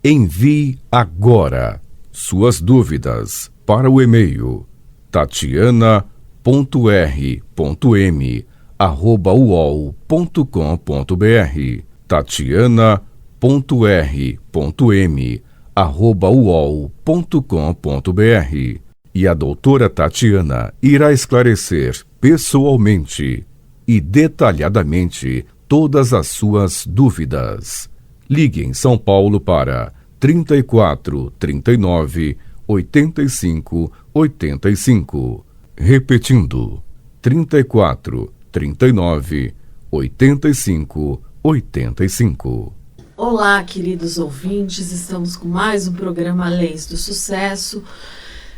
Envie agora suas dúvidas para o e-mail tatiana.r.m@uol.com.br tatiana.r.m@uol.com.br e a doutora Tatiana irá esclarecer pessoalmente e detalhadamente todas as suas dúvidas. Ligue em São Paulo para 34 39 85 85. Repetindo, 34 39 85 85. Olá, queridos ouvintes, estamos com mais um programa Leis do Sucesso.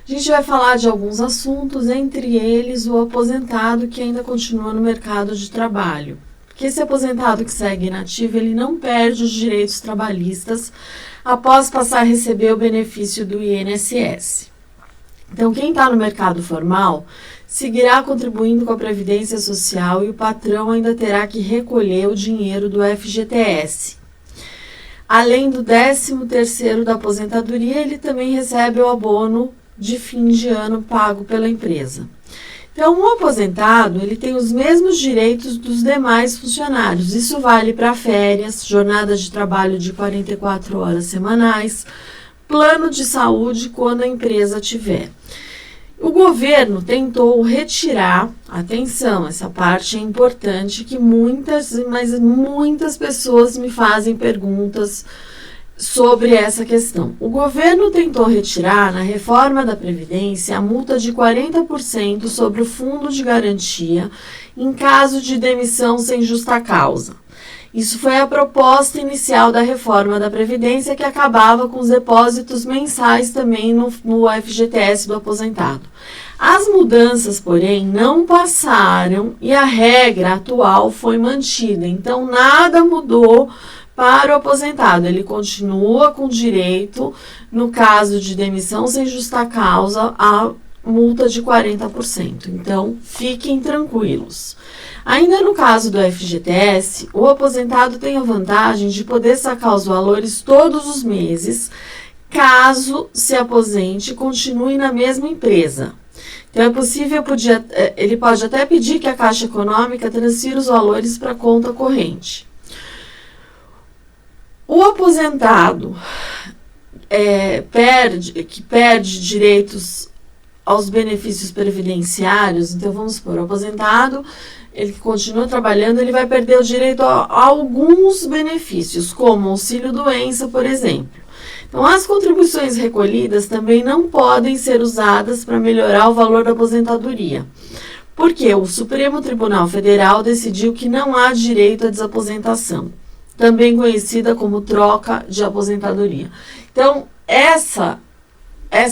A gente vai falar de alguns assuntos, entre eles o aposentado que ainda continua no mercado de trabalho. Porque esse aposentado que segue inativo, ele não perde os direitos trabalhistas após passar a receber o benefício do INSS. Então, quem está no mercado formal seguirá contribuindo com a Previdência Social e o patrão ainda terá que recolher o dinheiro do FGTS. Além do 13º da aposentadoria, ele também recebe o abono de fim de ano pago pela empresa. Então, o aposentado, ele tem os mesmos direitos dos demais funcionários. Isso vale para férias, jornadas de trabalho de 44 horas semanais, plano de saúde quando a empresa tiver. O governo tentou retirar, atenção, essa parte é importante, que muitas pessoas me fazem perguntas sobre essa questão. O governo tentou retirar, na reforma da Previdência, a multa de 40% sobre o fundo de garantia em caso de demissão sem justa causa. Isso foi a proposta inicial da reforma da Previdência, que acabava com os depósitos mensais também no FGTS do aposentado. As mudanças, porém, não passaram e a regra atual foi mantida. Então, nada mudou para o aposentado. Ele continua com direito, no caso de demissão sem justa causa, a multa de 40%. Então, fiquem tranquilos. Ainda no caso do FGTS, o aposentado tem a vantagem de poder sacar os valores todos os meses, caso se aposente e continue na mesma empresa. Então, é possível, ele pode até pedir que a Caixa Econômica transfira os valores para a conta corrente. O aposentado que perde direitos aos benefícios previdenciários, então vamos supor, o aposentado, ele que continua trabalhando, ele vai perder o direito a alguns benefícios, como auxílio-doença, por exemplo. Então, as contribuições recolhidas também não podem ser usadas para melhorar o valor da aposentadoria, porque o Supremo Tribunal Federal decidiu que não há direito à desaposentação, também conhecida como troca de aposentadoria. Então, essa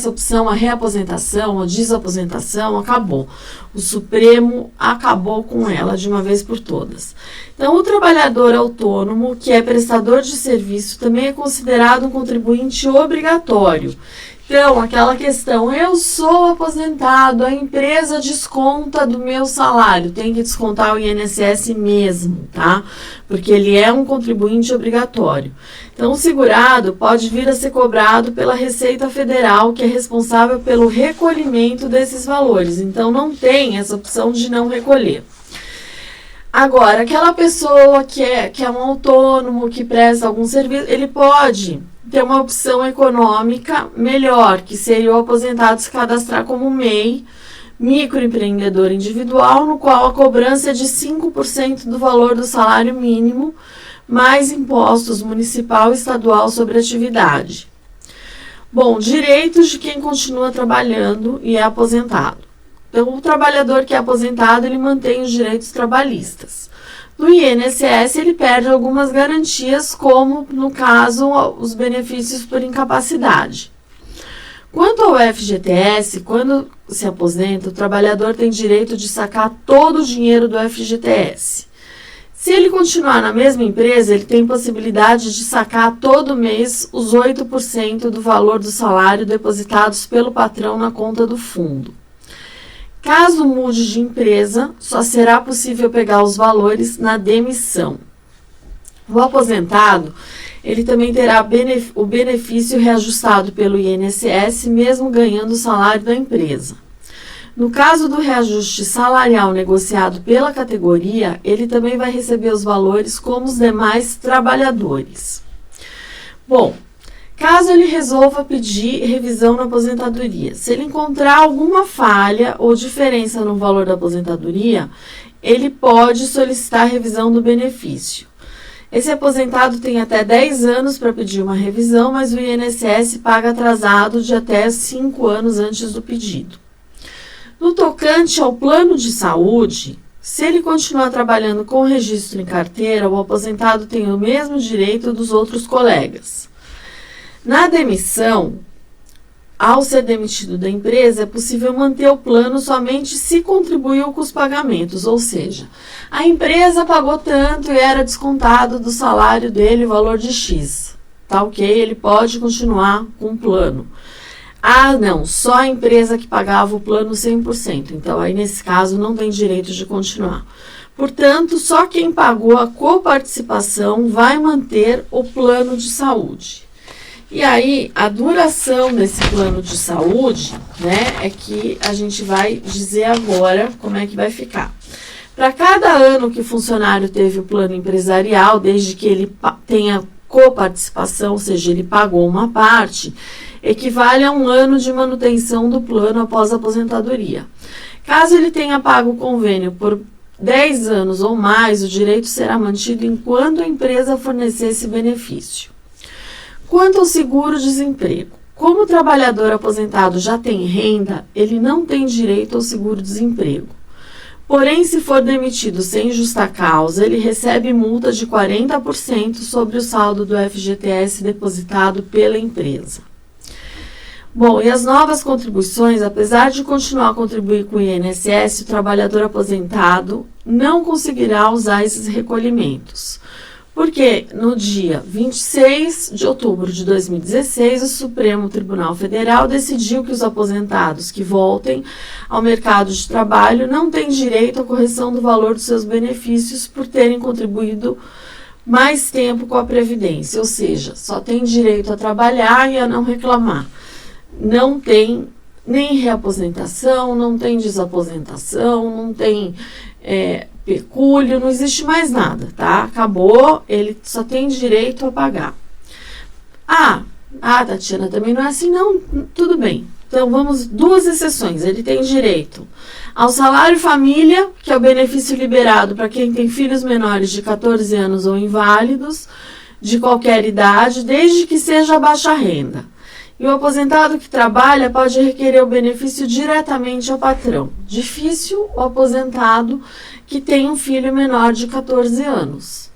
opção, a reaposentação ou desaposentação, acabou. O Supremo acabou com ela de uma vez por todas. Então, o trabalhador autônomo, que é prestador de serviço, também é considerado um contribuinte obrigatório. Então, aquela questão, eu sou aposentado, a empresa desconta do meu salário, tem que descontar o INSS mesmo, tá? Porque ele é um contribuinte obrigatório. Então, o segurado pode vir a ser cobrado pela Receita Federal, que é responsável pelo recolhimento desses valores. Então, não tem essa opção de não recolher. Agora, aquela pessoa que é um autônomo, que presta algum serviço, ele pode ter uma opção econômica melhor, que seria o aposentado se cadastrar como MEI, microempreendedor individual, no qual a cobrança é de 5% do valor do salário mínimo, mais impostos municipal e estadual sobre a atividade. Bom, direitos de quem continua trabalhando e é aposentado. Então, o trabalhador que é aposentado, ele mantém os direitos trabalhistas. No INSS, ele perde algumas garantias, como, no caso, os benefícios por incapacidade. Quanto ao FGTS, quando se aposenta, o trabalhador tem direito de sacar todo o dinheiro do FGTS. Se ele continuar na mesma empresa, ele tem possibilidade de sacar todo mês os 8% do valor do salário depositados pelo patrão na conta do fundo. Caso mude de empresa, só será possível pegar os valores na demissão. O aposentado, ele também terá o benefício reajustado pelo INSS, mesmo ganhando o salário da empresa. No caso do reajuste salarial negociado pela categoria, ele também vai receber os valores como os demais trabalhadores. Bom, caso ele resolva pedir revisão na aposentadoria, se ele encontrar alguma falha ou diferença no valor da aposentadoria, ele pode solicitar a revisão do benefício. Esse aposentado tem até 10 anos para pedir uma revisão, mas o INSS paga atrasado de até 5 anos antes do pedido. No tocante ao plano de saúde, se ele continuar trabalhando com registro em carteira, o aposentado tem o mesmo direito dos outros colegas. Na demissão, ao ser demitido da empresa, é possível manter o plano somente se contribuiu com os pagamentos, ou seja, a empresa pagou tanto e era descontado do salário dele o valor de X. Tá ok? Ele pode continuar com o plano. Ah, não, só a empresa que pagava o plano 100%. Então, aí nesse caso não tem direito de continuar. Portanto, só quem pagou a coparticipação vai manter o plano de saúde. E aí, a duração desse plano de saúde, né, é que a gente vai dizer agora como é que vai ficar. Para cada ano que o funcionário teve o plano empresarial, desde que ele tenha coparticipação, ou seja, ele pagou uma parte, equivale a 1 ano de manutenção do plano após a aposentadoria. Caso ele tenha pago o convênio por 10 anos ou mais, o direito será mantido enquanto a empresa fornecer esse benefício. Quanto ao seguro-desemprego, como o trabalhador aposentado já tem renda, ele não tem direito ao seguro-desemprego. Porém, se for demitido sem justa causa, ele recebe multa de 40% sobre o saldo do FGTS depositado pela empresa. Bom, e as novas contribuições, apesar de continuar a contribuir com o INSS, o trabalhador aposentado não conseguirá usar esses recolhimentos. Porque no dia 26 de outubro de 2016, o Supremo Tribunal Federal decidiu que os aposentados que voltem ao mercado de trabalho não têm direito à correção do valor dos seus benefícios por terem contribuído mais tempo com a Previdência, ou seja, só tem direito a trabalhar e a não reclamar. Não tem nem reaposentação, não tem desaposentação, não tem pecúlio, não existe mais nada, tá? Acabou, ele só tem direito a pagar. Tatiana, também não é assim, não, tudo bem. Então, vamos, 2 exceções. Ele tem direito ao salário família, que é o benefício liberado para quem tem filhos menores de 14 anos ou inválidos, de qualquer idade, desde que seja baixa renda. E o aposentado que trabalha pode requerer o benefício diretamente ao patrão. Difícil o aposentado que tem um filho menor de 14 anos.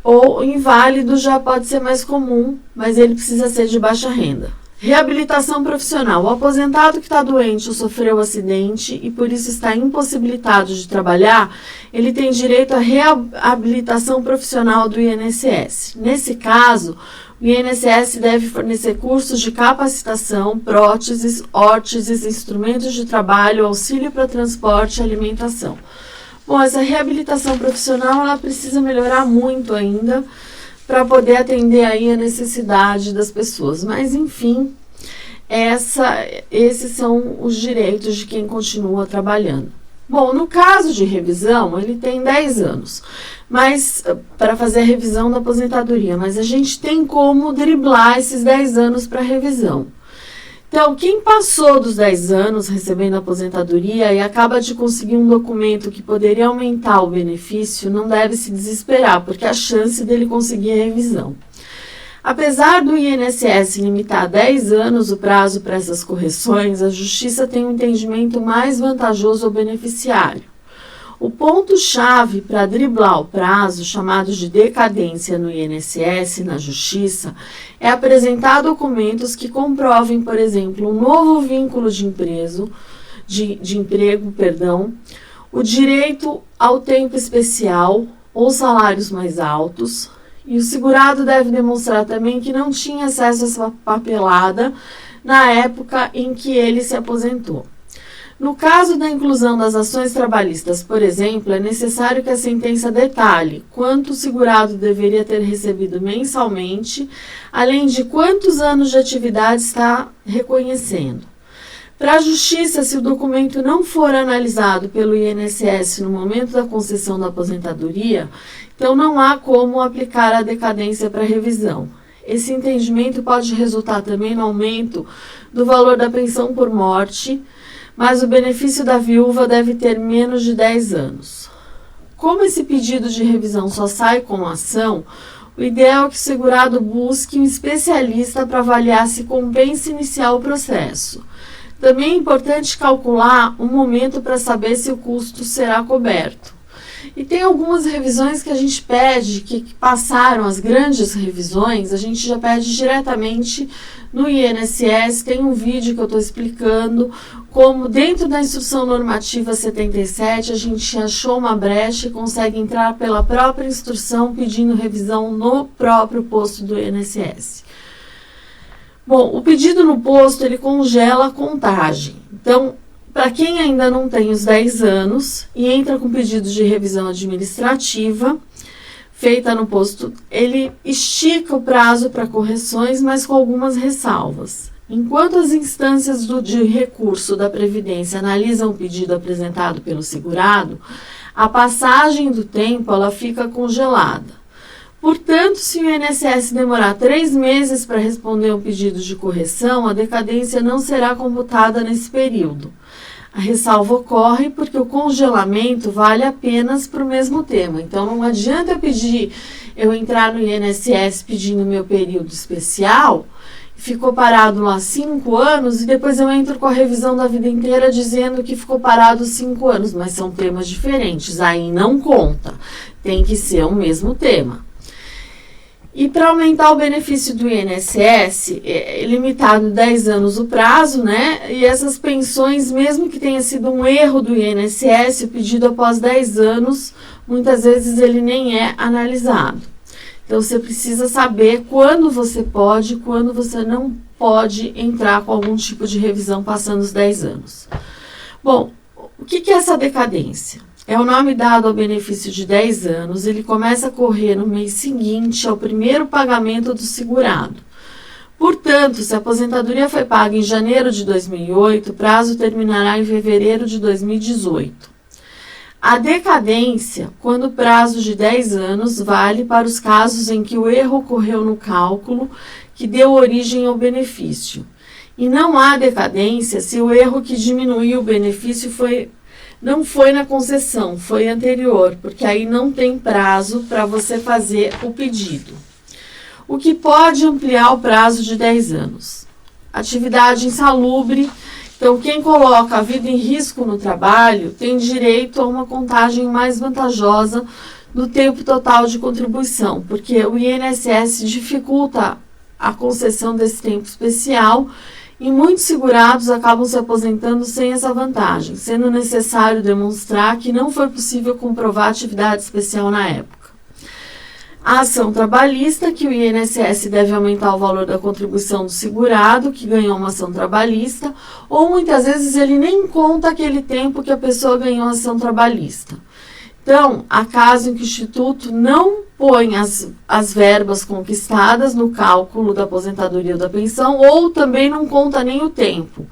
Ou inválido já pode ser mais comum, mas ele precisa ser de baixa renda. Reabilitação profissional. O aposentado que está doente ou sofreu acidente e por isso está impossibilitado de trabalhar, ele tem direito à reabilitação profissional do INSS. Nesse caso, o INSS deve fornecer cursos de capacitação, próteses, órteses, instrumentos de trabalho, auxílio para transporte e alimentação. Bom, essa reabilitação profissional ela precisa melhorar muito ainda para poder atender aí a necessidade das pessoas. Mas, enfim, esses são os direitos de quem continua trabalhando. Bom, no caso de revisão, ele tem 10 anos, mas para fazer a revisão da aposentadoria, mas a gente tem como driblar esses 10 anos para revisão. Então, quem passou dos 10 anos recebendo aposentadoria e acaba de conseguir um documento que poderia aumentar o benefício, não deve se desesperar, porque a chance dele conseguir a revisão. Apesar do INSS limitar a 10 anos o prazo para essas correções, a Justiça tem um entendimento mais vantajoso ao beneficiário. O ponto-chave para driblar o prazo, chamado de decadência no INSS na Justiça, é apresentar documentos que comprovem, por exemplo, um novo vínculo de emprego, o direito ao tempo especial ou salários mais altos. E o segurado deve demonstrar também que não tinha acesso a essa papelada na época em que ele se aposentou. No caso da inclusão das ações trabalhistas, por exemplo, é necessário que a sentença detalhe quanto o segurado deveria ter recebido mensalmente, além de quantos anos de atividade está reconhecendo. Para a Justiça, se o documento não for analisado pelo INSS no momento da concessão da aposentadoria, então não há como aplicar a decadência para revisão. Esse entendimento pode resultar também no aumento do valor da pensão por morte, mas o benefício da viúva deve ter menos de 10 anos. Como esse pedido de revisão só sai com a ação, o ideal é que o segurado busque um especialista para avaliar se compensa iniciar o processo. Também é importante calcular um momento para saber se o custo será coberto. E tem algumas revisões que a gente pede, que passaram as grandes revisões, a gente já pede diretamente no INSS. Tem um vídeo que eu estou explicando como dentro da instrução normativa 77 a gente achou uma brecha e consegue entrar pela própria instrução pedindo revisão no próprio posto do INSS. Bom, o pedido no posto ele congela a contagem. Então, para quem ainda não tem os 10 anos e entra com pedido de revisão administrativa feita no posto, ele estica o prazo para correções, mas com algumas ressalvas. Enquanto as instâncias de recurso da Previdência analisam o pedido apresentado pelo segurado, a passagem do tempo ela fica congelada. Portanto, se o INSS demorar 3 meses para responder um pedido de correção, a decadência não será computada nesse período. A ressalva ocorre porque o congelamento vale apenas para o mesmo tema. Então, não adianta eu entrar no INSS pedindo meu período especial, ficou parado lá 5 anos e depois eu entro com a revisão da vida inteira dizendo que ficou parado 5 anos, mas são temas diferentes. Aí não conta, tem que ser o mesmo tema. E para aumentar o benefício do INSS, é limitado 10 anos o prazo, né? E essas pensões, mesmo que tenha sido um erro do INSS, o pedido após 10 anos, muitas vezes ele nem é analisado. Então, você precisa saber quando você pode e quando você não pode entrar com algum tipo de revisão passando os 10 anos. Bom, o que é essa decadência? É o nome dado ao benefício de 10 anos, ele começa a correr no mês seguinte ao primeiro pagamento do segurado. Portanto, se a aposentadoria foi paga em janeiro de 2008, o prazo terminará em fevereiro de 2018. A decadência, quando o prazo de 10 anos, vale para os casos em que o erro ocorreu no cálculo que deu origem ao benefício. E não há decadência se o erro que diminuiu o benefício não foi na concessão, foi anterior, porque aí não tem prazo para você fazer o pedido. O que pode ampliar o prazo de 10 anos? Atividade insalubre. Então, quem coloca a vida em risco no trabalho tem direito a uma contagem mais vantajosa do tempo total de contribuição, porque o INSS dificulta a concessão desse tempo especial e muitos segurados acabam se aposentando sem essa vantagem, sendo necessário demonstrar que não foi possível comprovar atividade especial na época. A ação trabalhista, que o INSS deve aumentar o valor da contribuição do segurado, que ganhou uma ação trabalhista, ou muitas vezes ele nem conta aquele tempo que a pessoa ganhou a ação trabalhista. Então, há casos em que o Instituto não põe as verbas conquistadas no cálculo da aposentadoria ou da pensão, ou também não conta nem o tempo.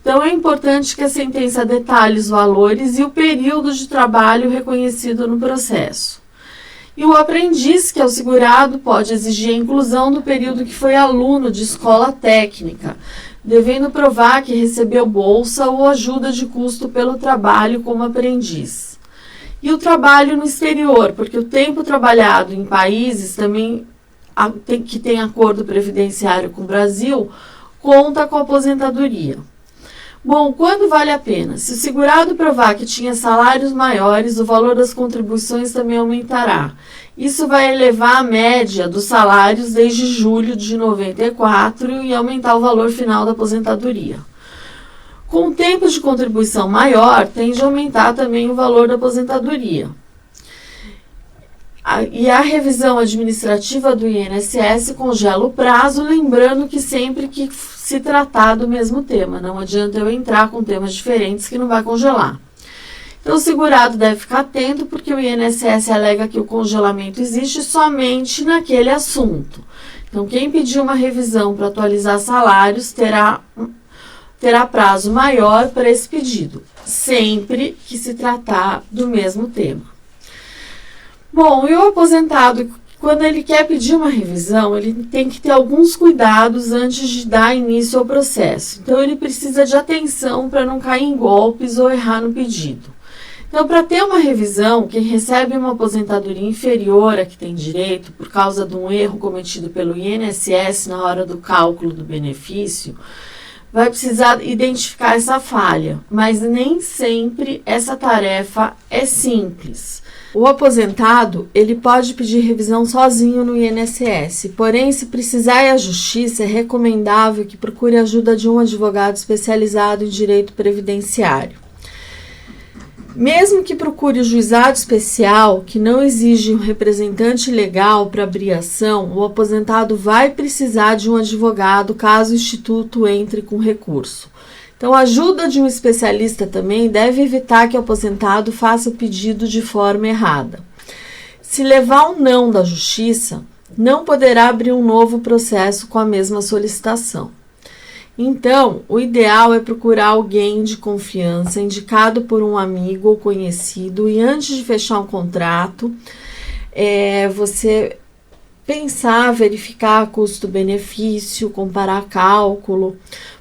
Então, é importante que a sentença detalhe os valores e o período de trabalho reconhecido no processo. E o aprendiz, que é o segurado, pode exigir a inclusão do período que foi aluno de escola técnica, devendo provar que recebeu bolsa ou ajuda de custo pelo trabalho como aprendiz. E o trabalho no exterior, porque o tempo trabalhado em países também que tem acordo previdenciário com o Brasil, conta com a aposentadoria. Bom, quando vale a pena? Se o segurado provar que tinha salários maiores, o valor das contribuições também aumentará. Isso vai elevar a média dos salários desde julho de 94 e aumentar o valor final da aposentadoria. Com o tempo de contribuição maior, tende a aumentar também o valor da aposentadoria. E a revisão administrativa do INSS congela o prazo, lembrando que sempre que se tratar do mesmo tema, não adianta eu entrar com temas diferentes que não vai congelar. Então, o segurado deve ficar atento, porque o INSS alega que o congelamento existe somente naquele assunto. Então, quem pedir uma revisão para atualizar salários terá prazo maior para esse pedido, sempre que se tratar do mesmo tema. Bom, e o aposentado, quando ele quer pedir uma revisão, ele tem que ter alguns cuidados antes de dar início ao processo. Então, ele precisa de atenção para não cair em golpes ou errar no pedido. Então, para ter uma revisão, quem recebe uma aposentadoria inferior a que tem direito por causa de um erro cometido pelo INSS na hora do cálculo do benefício, vai precisar identificar essa falha, mas nem sempre essa tarefa é simples. O aposentado, ele pode pedir revisão sozinho no INSS, porém, se precisar ir à justiça, é recomendável que procure a ajuda de um advogado especializado em direito previdenciário. Mesmo que procure o juizado especial, que não exige um representante legal para abrir ação, o aposentado vai precisar de um advogado caso o Instituto entre com recurso. Então, a ajuda de um especialista também deve evitar que o aposentado faça o pedido de forma errada. Se levar um não da justiça, não poderá abrir um novo processo com a mesma solicitação. Então, o ideal é procurar alguém de confiança, indicado por um amigo ou conhecido, e antes de fechar um contrato, você pensar, verificar custo-benefício, comparar cálculo.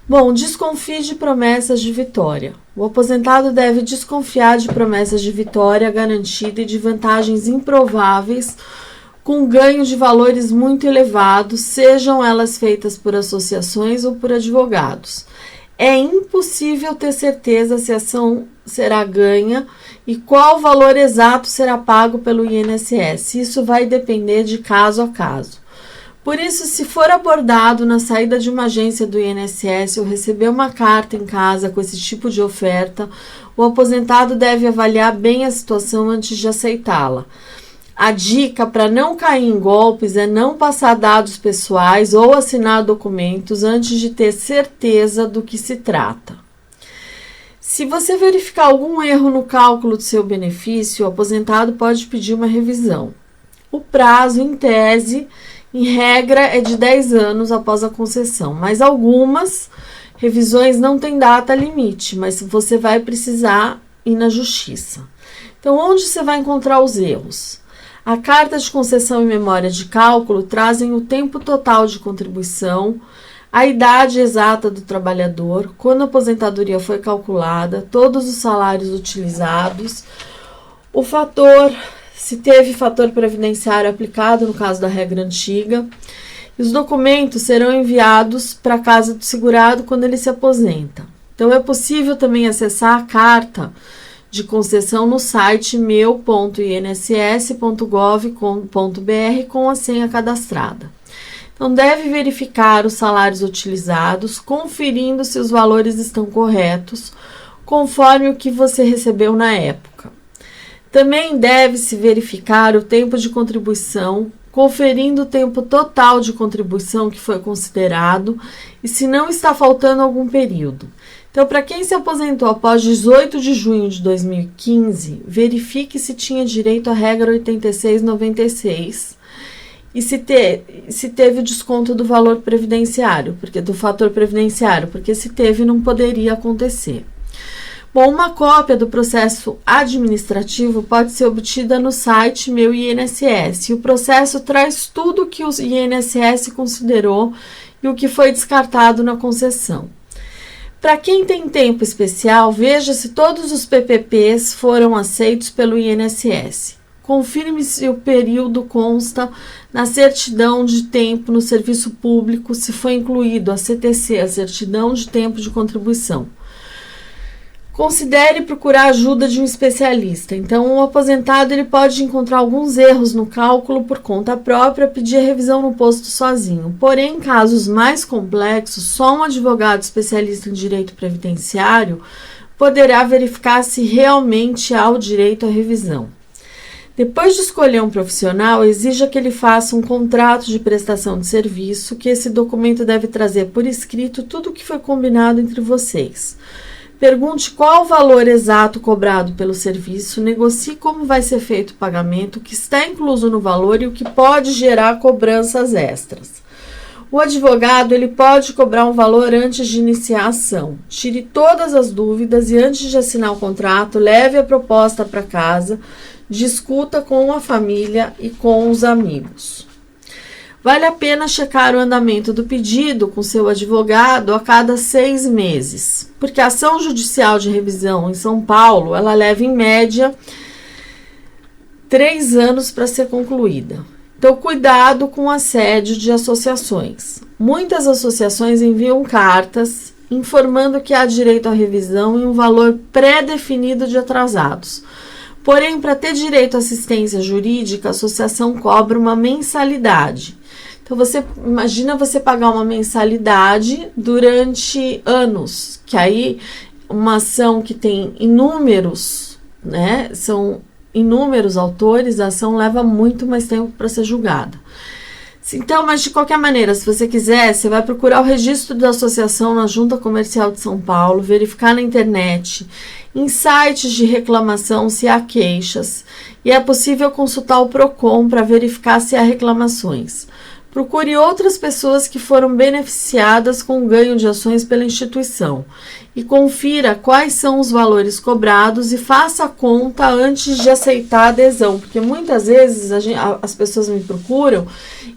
Bom, desconfie de promessas de vitória. O aposentado deve desconfiar de promessas de vitória garantida e de vantagens improváveis, com ganho de valores muito elevados, sejam elas feitas por associações ou por advogados. É impossível ter certeza se a ação será ganha e qual valor exato será pago pelo INSS. Isso vai depender de caso a caso. Por isso, se for abordado na saída de uma agência do INSS ou receber uma carta em casa com esse tipo de oferta, o aposentado deve avaliar bem a situação antes de aceitá-la. A dica para não cair em golpes é não passar dados pessoais ou assinar documentos antes de ter certeza do que se trata. Se você verificar algum erro no cálculo do seu benefício, o aposentado pode pedir uma revisão. O prazo, em tese, em regra, é de 10 anos após a concessão, mas algumas revisões não têm data limite, mas você vai precisar ir na justiça. Então, onde você vai encontrar os erros? A carta de concessão e memória de cálculo trazem o tempo total de contribuição, a idade exata do trabalhador, quando a aposentadoria foi calculada, todos os salários utilizados, o fator, se teve fator previdenciário aplicado no caso da regra antiga, e os documentos serão enviados para a casa do segurado quando ele se aposenta. Então, é possível também acessar a carta de concessão no site meu.inss.gov.br com a senha cadastrada. Então, deve verificar os salários utilizados, conferindo se os valores estão corretos, conforme o que você recebeu na época. Também deve-se verificar o tempo de contribuição, conferindo o tempo total de contribuição que foi considerado e se não está faltando algum período. Então, para quem se aposentou após 18 de junho de 2015, verifique se tinha direito à regra 8696 e se teve o desconto do valor previdenciário, do fator previdenciário, porque se teve, não poderia acontecer. Bom, uma cópia do processo administrativo pode ser obtida no site Meu INSS. E o processo traz tudo o que o INSS considerou e o que foi descartado na concessão. Para quem tem tempo especial, veja se todos os PPPs foram aceitos pelo INSS. Confirme se o período consta na certidão de tempo no serviço público, se foi incluído a CTC, a certidão de tempo de contribuição. Considere procurar a ajuda de um especialista. Então, o aposentado ele pode encontrar alguns erros no cálculo por conta própria, pedir a revisão no posto sozinho. Porém, em casos mais complexos, só um advogado especialista em direito previdenciário poderá verificar se realmente há o direito à revisão. Depois de escolher um profissional, exija que ele faça um contrato de prestação de serviço, que esse documento deve trazer por escrito tudo o que foi combinado entre vocês. Pergunte qual o valor exato cobrado pelo serviço, negocie como vai ser feito o pagamento, o que está incluso no valor e o que pode gerar cobranças extras. O advogado ele pode cobrar um valor antes de iniciar a ação. Tire todas as dúvidas e antes de assinar o contrato, leve a proposta para casa, discuta com a família e com os amigos. Vale a pena checar o andamento do pedido com seu advogado a cada 6 meses, porque a ação judicial de revisão em São Paulo, ela leva em média 3 anos para ser concluída. Então, cuidado com o assédio de associações. Muitas associações enviam cartas informando que há direito à revisão e um valor pré-definido de atrasados. Porém, para ter direito à assistência jurídica, a associação cobra uma mensalidade. Então, imagina você pagar uma mensalidade durante anos, que aí uma ação que tem inúmeros, né, são inúmeros autores, a ação leva muito mais tempo para ser julgada. Então, mas de qualquer maneira, se você quiser, você vai procurar o registro da associação na Junta Comercial de São Paulo, verificar na internet, em sites de reclamação se há queixas, e é possível consultar o PROCON para verificar se há reclamações. Procure outras pessoas que foram beneficiadas com o ganho de ações pela instituição e confira quais são os valores cobrados e faça a conta antes de aceitar a adesão, porque muitas vezes as pessoas me procuram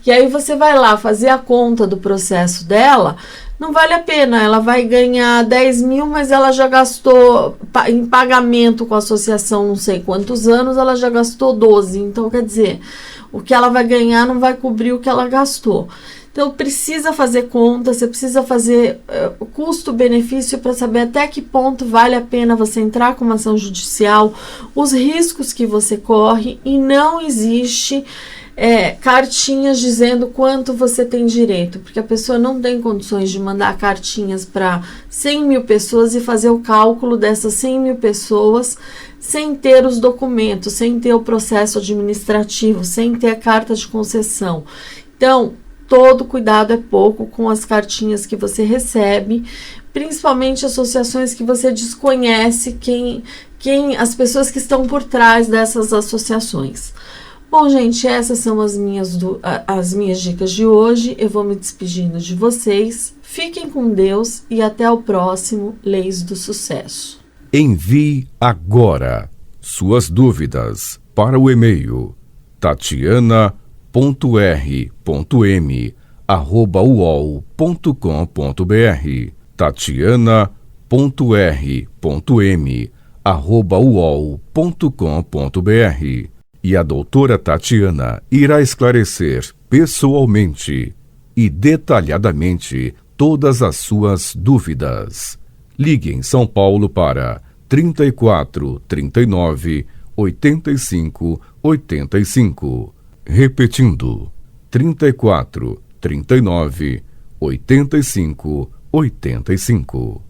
e aí você vai lá fazer a conta do processo dela, não vale a pena, ela vai ganhar 10 mil, mas ela já gastou em pagamento com a associação não sei quantos anos, ela já gastou 12, então quer dizer, o que ela vai ganhar não vai cobrir o que ela gastou. Então, precisa fazer conta, você precisa fazer o custo-benefício para saber até que ponto vale a pena você entrar com uma ação judicial, os riscos que você corre, e não existe cartinhas dizendo quanto você tem direito, porque a pessoa não tem condições de mandar cartinhas para 100 mil pessoas e fazer o cálculo dessas 100 mil pessoas sem ter os documentos, sem ter o processo administrativo, sem ter a carta de concessão. Então, todo cuidado é pouco com as cartinhas que você recebe, principalmente associações que você desconhece as pessoas que estão por trás dessas associações. Bom, gente, essas são as minhas dicas de hoje. Eu vou me despedindo de vocês. Fiquem com Deus e até o próximo Leis do Sucesso. Envie agora suas dúvidas para o e-mail tatiana.r.m@uol.com.br tatiana.r.m@uol.com.br. E a doutora Tatiana irá esclarecer pessoalmente e detalhadamente todas as suas dúvidas. Ligue em São Paulo para 34 39 85 85. Repetindo, 34 39 85 85.